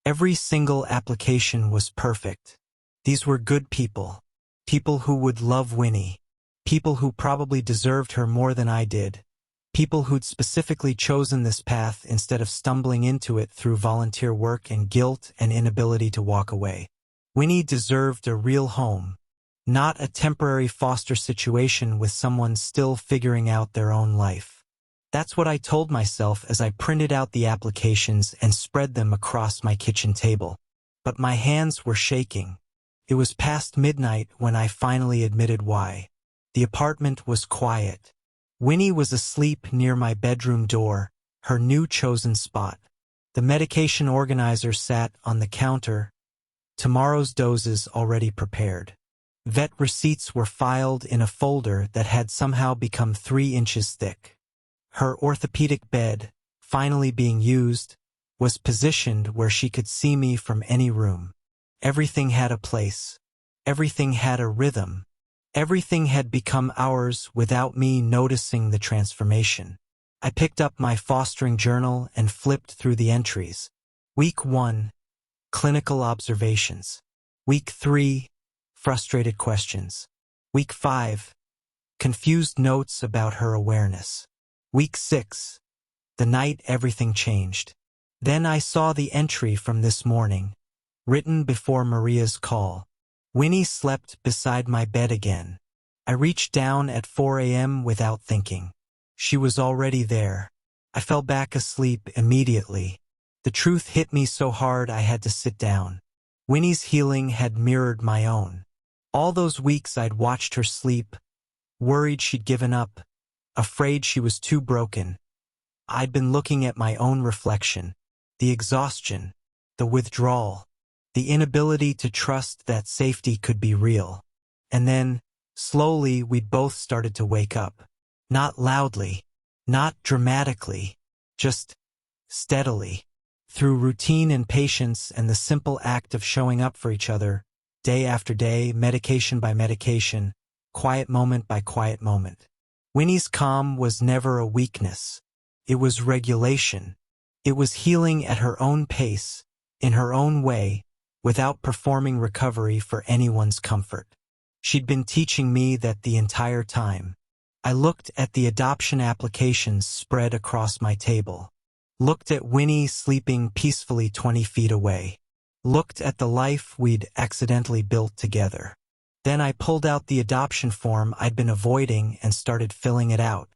Every single application was perfect. These were good people. People who would love Winnie. People who probably deserved her more than I did. People who'd specifically chosen this path instead of stumbling into it through volunteer work and guilt and inability to walk away. Winnie deserved a real home, not a temporary foster situation with someone still figuring out their own life. That's what I told myself as I printed out the applications and spread them across my kitchen table. But my hands were shaking. It was past midnight when I finally admitted why. The apartment was quiet. Winnie was asleep near my bedroom door, her new chosen spot. The medication organizer sat on the counter, tomorrow's doses already prepared. Vet receipts were filed in a folder that had somehow become 3 inches thick. Her orthopedic bed, finally being used, was positioned where she could see me from any room. Everything had a place. Everything had a rhythm. Everything had become ours without me noticing the transformation. I picked up my fostering journal and flipped through the entries. Week 1, clinical observations. Week 3, frustrated questions. Week 5, confused notes about her awareness. Week 6, the night everything changed. Then I saw the entry from this morning, written before Maria's call. Winnie slept beside my bed again. I reached down at 4 a.m. without thinking. She was already there. I fell back asleep immediately. The truth hit me so hard I had to sit down. Winnie's healing had mirrored my own. All those weeks I'd watched her sleep, worried she'd given up, afraid she was too broken. I'd been looking at my own reflection, the exhaustion, the withdrawal, the inability to trust that safety could be real. And then, slowly, we'd both started to wake up. Not loudly, not dramatically, just steadily. Through routine and patience and the simple act of showing up for each other, day after day, medication by medication, quiet moment by quiet moment. Winnie's calm was never a weakness. It was regulation. It was healing at her own pace, in her own way, without performing recovery for anyone's comfort. She'd been teaching me that the entire time. I looked at the adoption applications spread across my table. Looked at Winnie sleeping peacefully 20 feet away. Looked at the life we'd accidentally built together. Then I pulled out the adoption form I'd been avoiding and started filling it out.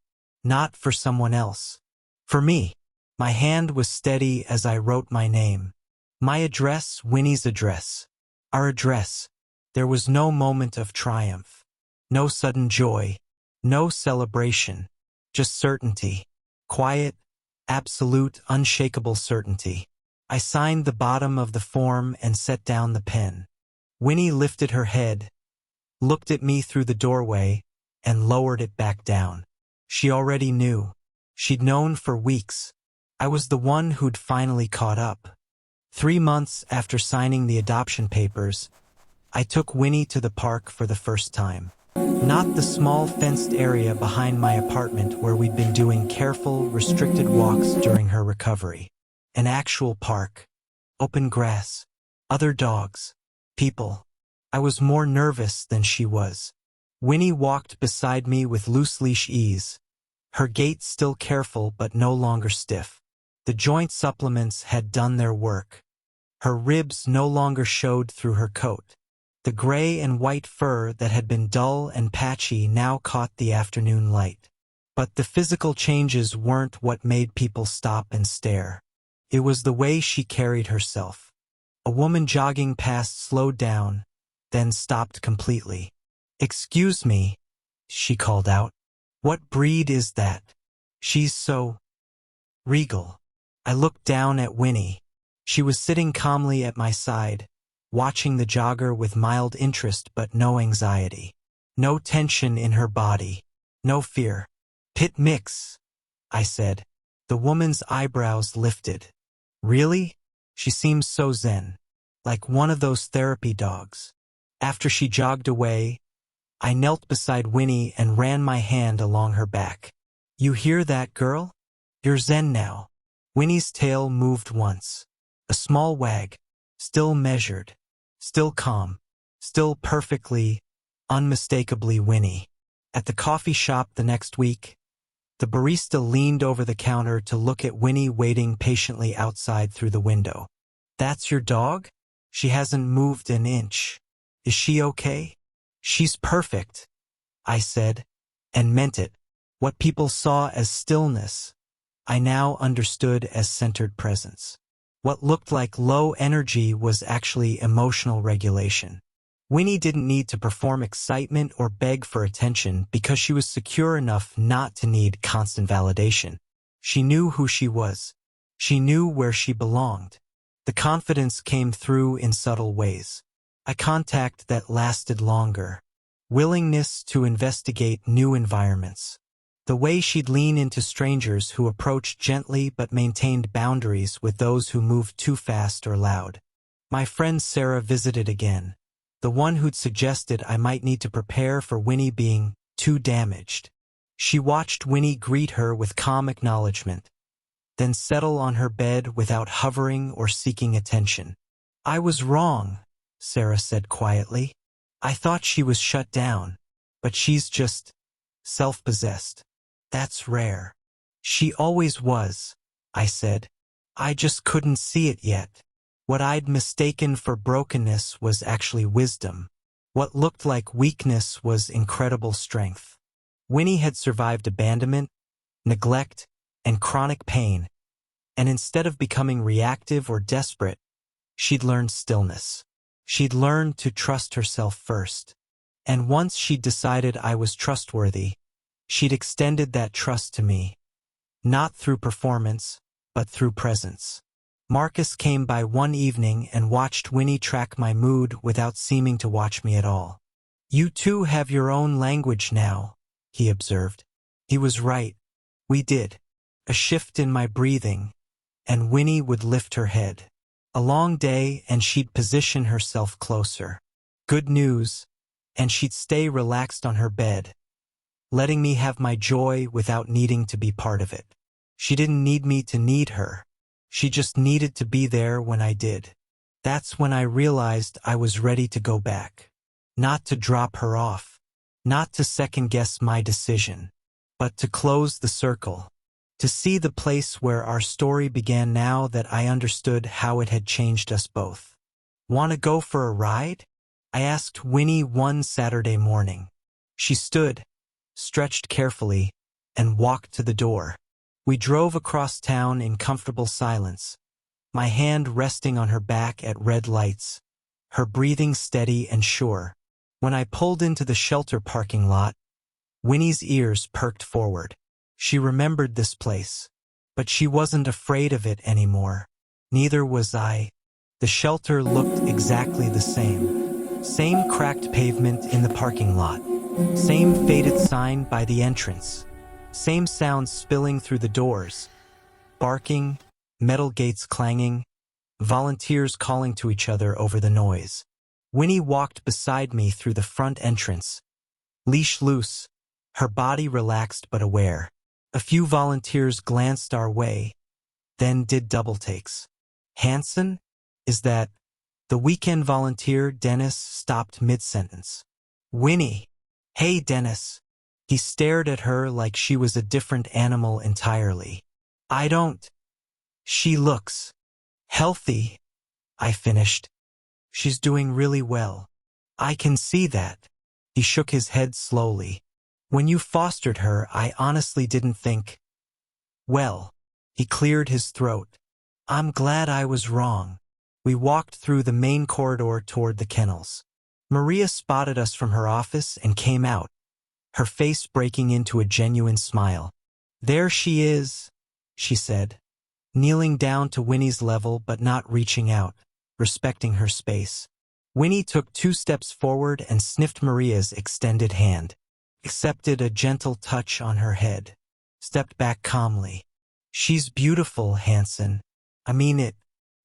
Not for someone else. For me. My hand was steady as I wrote my name. My address, Winnie's address. Our address. There was no moment of triumph. No sudden joy. No celebration. Just certainty. Quiet, absolute, unshakable certainty. I signed the bottom of the form and set down the pen. Winnie lifted her head, looked at me through the doorway, and lowered it back down. She already knew. She'd known for weeks. I was the one who'd finally caught up. 3 months after signing the adoption papers, I took Winnie to the park for the first time. Not the small fenced area behind my apartment where we'd been doing careful, restricted walks during her recovery. An actual park. Open grass. Other dogs. People. I was more nervous than she was. Winnie walked beside me with loose leash ease. Her gait still careful but no longer stiff. The joint supplements had done their work. Her ribs no longer showed through her coat. The gray and white fur that had been dull and patchy now caught the afternoon light. But the physical changes weren't what made people stop and stare. It was the way she carried herself. A woman jogging past slowed down, then stopped completely. "Excuse me," she called out. "What breed is that? She's so regal." I looked down at Winnie. She was sitting calmly at my side, watching the jogger with mild interest but no anxiety. No tension in her body. No fear. "Pit mix," I said. The woman's eyebrows lifted. "Really?" She seemed so zen. Like one of those therapy dogs. After she jogged away, I knelt beside Winnie and ran my hand along her back. "You hear that, girl? You're zen now." Winnie's tail moved once. A small wag. Still measured. Still calm. Still perfectly, unmistakably Winnie. At the coffee shop the next week, the barista leaned over the counter to look at Winnie waiting patiently outside through the window. "That's your dog? She hasn't moved an inch. Is she okay?" "She's perfect," I said, and meant it. What people saw as stillness, I now understood as centered presence. What looked like low energy was actually emotional regulation. Winnie didn't need to perform excitement or beg for attention because she was secure enough not to need constant validation. She knew who she was. She knew where she belonged. The confidence came through in subtle ways. Eye contact that lasted longer. Willingness to investigate new environments. The way she'd lean into strangers who approached gently but maintained boundaries with those who moved too fast or loud. My friend Sarah visited again, the one who'd suggested I might need to prepare for Winnie being too damaged. She watched Winnie greet her with calm acknowledgement, then settle on her bed without hovering or seeking attention. "I was wrong," Sarah said quietly. "I thought she was shut down, but she's just self-possessed. That's rare." "She always was," I said. "I just couldn't see it yet." What I'd mistaken for brokenness was actually wisdom. What looked like weakness was incredible strength. Winnie had survived abandonment, neglect, and chronic pain, and instead of becoming reactive or desperate, she'd learned stillness. She'd learned to trust herself first. And once she'd decided I was trustworthy, she'd extended that trust to me. Not through performance, but through presence. Marcus came by one evening and watched Winnie track my mood without seeming to watch me at all. "You two have your own language now," he observed. He was right. We did. A shift in my breathing, and Winnie would lift her head. A long day, and she'd position herself closer. Good news, and she'd stay relaxed on her bed, letting me have my joy without needing to be part of it. She didn't need me to need her. She just needed to be there when I did. That's when I realized I was ready to go back. Not to drop her off. Not to second-guess my decision. But to close the circle. To see the place where our story began now that I understood how it had changed us both. "Want to go for a ride?" I asked Winnie one Saturday morning. She stood, stretched carefully, and walked to the door. We drove across town in comfortable silence, my hand resting on her back at red lights, her breathing steady and sure. When I pulled into the shelter parking lot, Winnie's ears perked forward. She remembered this place, but she wasn't afraid of it anymore. Neither was I. The shelter looked exactly the same. Same cracked pavement in the parking lot. Same faded sign by the entrance. Same sounds spilling through the doors. Barking, metal gates clanging, volunteers calling to each other over the noise. Winnie walked beside me through the front entrance, leash loose, her body relaxed but aware. A few volunteers glanced our way, then did double takes. "Hanson? Is that—" The weekend volunteer, Dennis, stopped mid-sentence. "Winnie." "Hey, Dennis." He stared at her like she was a different animal entirely. "I don't." "She looks healthy," I finished. "She's doing really well." "I can see that." He shook his head slowly. "When you fostered her, I honestly didn't think—" "Well," he cleared his throat. "I'm glad I was wrong." We walked through the main corridor toward the kennels. Maria spotted us from her office and came out, her face breaking into a genuine smile. "There she is," she said, kneeling down to Winnie's level but not reaching out, respecting her space. Winnie took 2 steps forward and sniffed Maria's extended hand, accepted a gentle touch on her head, stepped back calmly. "She's beautiful, Hanson. I mean it.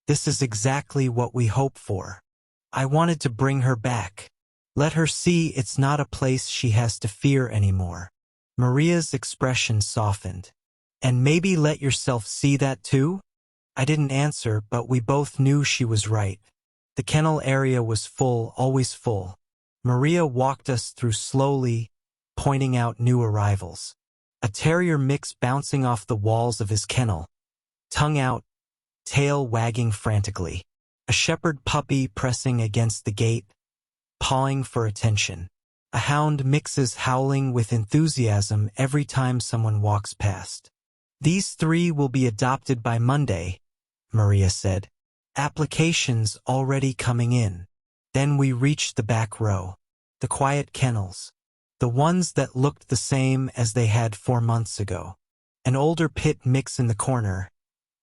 This is exactly what we hope for. I wanted to bring her back. Let her see it's not a place she has to fear anymore." Maria's expression softened. "And maybe let yourself see that too?" I didn't answer, but we both knew she was right. The kennel area was full, always full. Maria walked us through slowly, pointing out new arrivals. A terrier mix bouncing off the walls of his kennel, tongue out, tail wagging frantically. A shepherd puppy pressing against the gate, pawing for attention. A hound mixes howling with enthusiasm every time someone walks past. "These 3 will be adopted by Monday," Maria said. "Applications already coming in." Then we reached the back row. The quiet kennels. The ones that looked the same as they had 4 months ago. An older pit mix in the corner,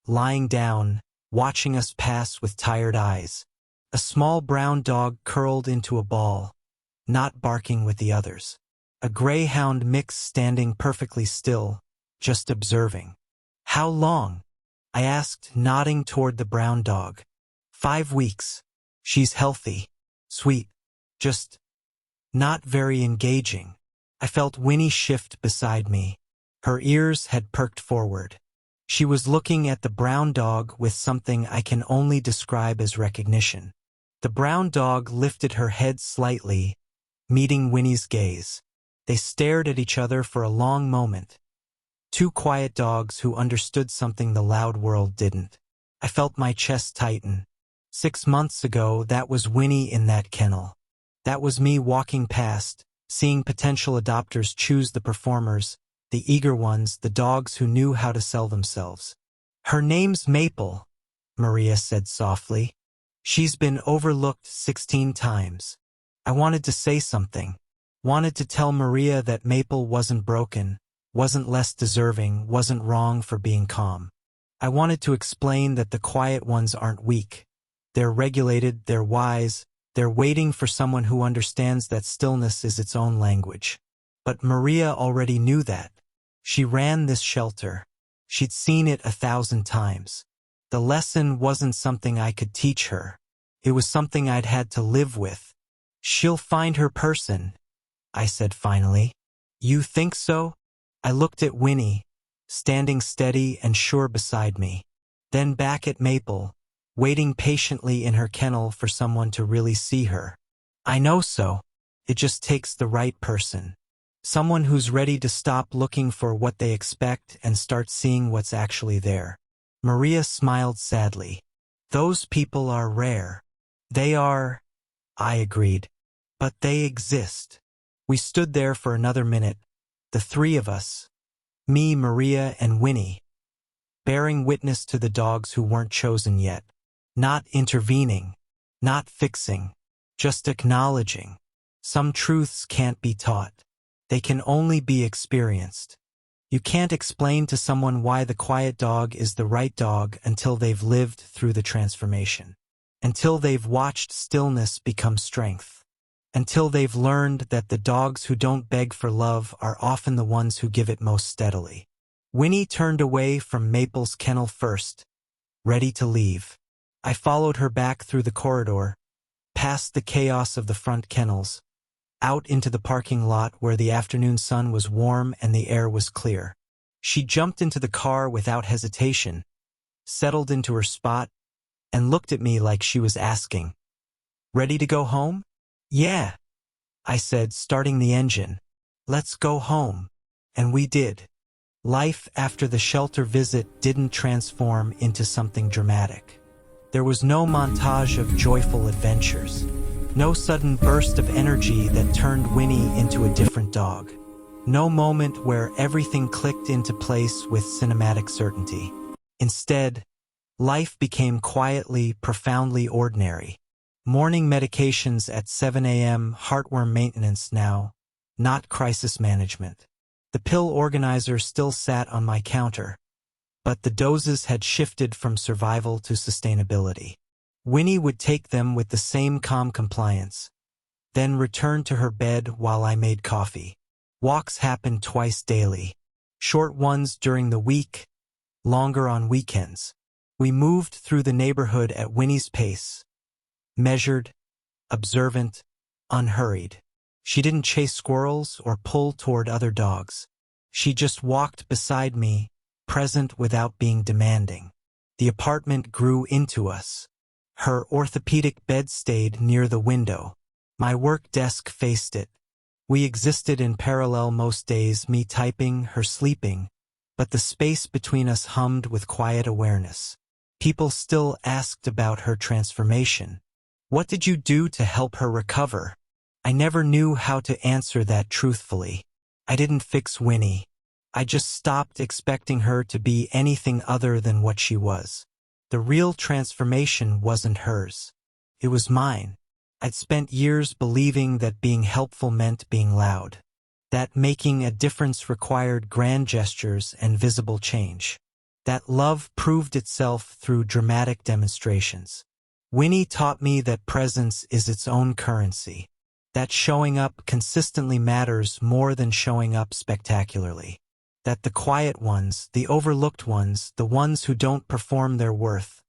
lying down, watching us pass with tired eyes. A small brown dog curled into a ball, not barking with the others. A greyhound mix standing perfectly still, just observing. "How long?" I asked, nodding toward the brown dog. 5 weeks. She's healthy, sweet, just not very engaging. I felt Winnie shift beside me. Her ears had perked forward. She was looking at the brown dog with something I can only describe as recognition. The brown dog lifted her head slightly, meeting Winnie's gaze. They stared at each other for a long moment. 2 quiet dogs who understood something the loud world didn't. I felt my chest tighten. 6 months ago, that was Winnie in that kennel. That was me walking past, seeing potential adopters choose the performers, the eager ones, the dogs who knew how to sell themselves. "Her name's Maple," Maria said softly. "She's been overlooked 16 times. I wanted to say something. Wanted to tell Maria that Maple wasn't broken, wasn't less deserving, wasn't wrong for being calm. I wanted to explain that the quiet ones aren't weak. They're regulated, they're wise, they're waiting for someone who understands that stillness is its own language." But Maria already knew that. She ran this shelter. She'd seen it 1,000 times. The lesson wasn't something I could teach her. It was something I'd had to live with. "She'll find her person," I said finally. "You think so?" I looked at Winnie, standing steady and sure beside me. then back at Maple, waiting patiently in her kennel for someone to really see her. I know so. It just takes the right person. Someone who's ready to stop looking for what they expect and start seeing what's actually there. Maria smiled sadly. Those people are rare. They are, I agreed. But they exist. We stood there for another minute, the three of us, me, Maria, and Winnie, bearing witness to the dogs who weren't chosen yet. Not intervening, not fixing, just acknowledging. Some truths can't be taught. They can only be experienced. You can't explain to someone why the quiet dog is the right dog until they've lived through the transformation. Until they've watched stillness become strength. Until they've learned that the dogs who don't beg for love are often the ones who give it most steadily. Winnie turned away from Maple's kennel first, ready to leave. I followed her back through the corridor, past the chaos of the front kennels, out into the parking lot where the afternoon sun was warm and the air was clear. She jumped into the car without hesitation, settled into her spot, and looked at me like she was asking, "Ready to go home?" "Yeah," I said, starting the engine. "Let's go home." And we did. Life after the shelter visit didn't transform into something dramatic. There was no montage of joyful adventures. No sudden burst of energy that turned Winnie into a different dog. No moment where everything clicked into place with cinematic certainty. Instead, life became quietly, profoundly ordinary. Morning medications at 7 a.m., heartworm maintenance now, not crisis management. The pill organizer still sat on my counter, but the doses had shifted from survival to sustainability. Winnie would take them with the same calm compliance, then return to her bed while I made coffee. Walks happened twice daily, short ones during the week, longer on weekends. We moved through the neighborhood at Winnie's pace, measured, observant, unhurried. She didn't chase squirrels or pull toward other dogs. She just walked beside me, present without being demanding. The apartment grew into us. Her orthopedic bed stayed near the window. My work desk faced it. We existed in parallel most days, me typing, her sleeping, but the space between us hummed with quiet awareness. People still asked about her transformation. What did you do to help her recover? I never knew how to answer that truthfully. I didn't fix Winnie. I just stopped expecting her to be anything other than what she was. The real transformation wasn't hers. It was mine. I'd spent years believing that being helpful meant being loud, that making a difference required grand gestures and visible change, that love proved itself through dramatic demonstrations. Winnie taught me that presence is its own currency, that showing up consistently matters more than showing up spectacularly. That the quiet ones, the overlooked ones, the ones who don't perform their worth,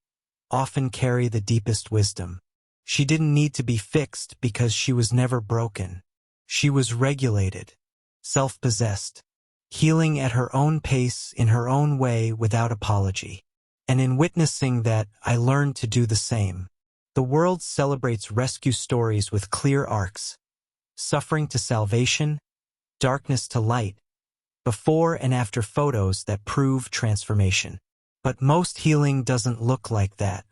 often carry the deepest wisdom. She didn't need to be fixed because she was never broken. She was regulated, self-possessed, healing at her own pace, in her own way, without apology. And in witnessing that, I learned to do the same. The world celebrates rescue stories with clear arcs, suffering to salvation, darkness to light, before and after photos that prove transformation. But most healing doesn't look like that.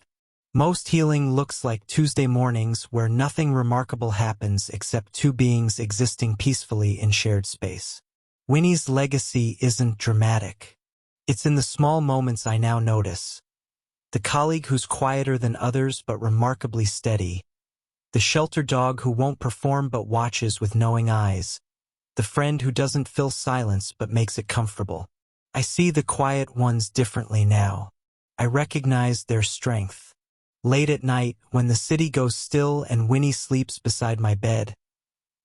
Most healing looks like Tuesday mornings where nothing remarkable happens except two beings existing peacefully in shared space. Winnie's legacy isn't dramatic. It's in the small moments I now notice. The colleague who's quieter than others but remarkably steady. The shelter dog who won't perform but watches with knowing eyes. The friend who doesn't fill silence but makes it comfortable. I see the quiet ones differently now. I recognize their strength. Late at night, when the city goes still and Winnie sleeps beside my bed,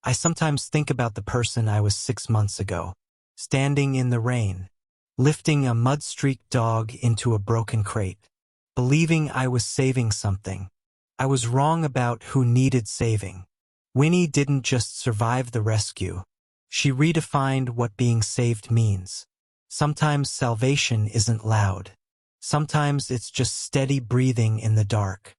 I sometimes think about the person I was 6 months ago, standing in the rain, lifting a mud-streaked dog into a broken crate, believing I was saving something. I was wrong about who needed saving. Winnie didn't just survive the rescue. She redefined what being saved means. Sometimes salvation isn't loud. Sometimes it's just steady breathing in the dark.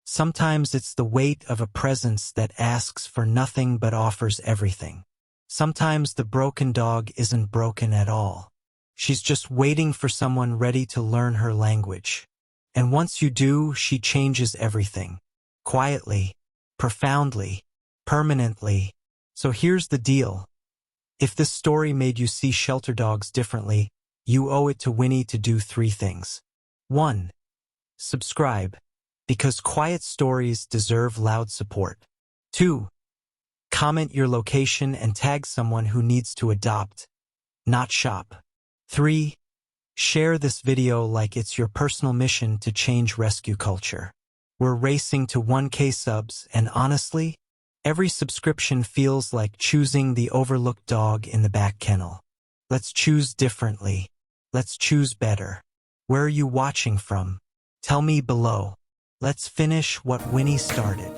Sometimes it's the weight of a presence that asks for nothing but offers everything. Sometimes the broken dog isn't broken at all. She's just waiting for someone ready to learn her language. And once you do, she changes everything. Quietly, profoundly, permanently. So here's the deal. If this story made you see shelter dogs differently, you owe it to Winnie to do 3 things. 1. Subscribe, because quiet stories deserve loud support. 2. Comment your location and tag someone who needs to adopt, not shop. 3. Share this video like it's your personal mission to change rescue culture. We're racing to 1K subs, and honestly, every subscription feels like choosing the overlooked dog in the back kennel. Let's choose differently. Let's choose better. Where are you watching from? Tell me below. Let's finish what Winnie started.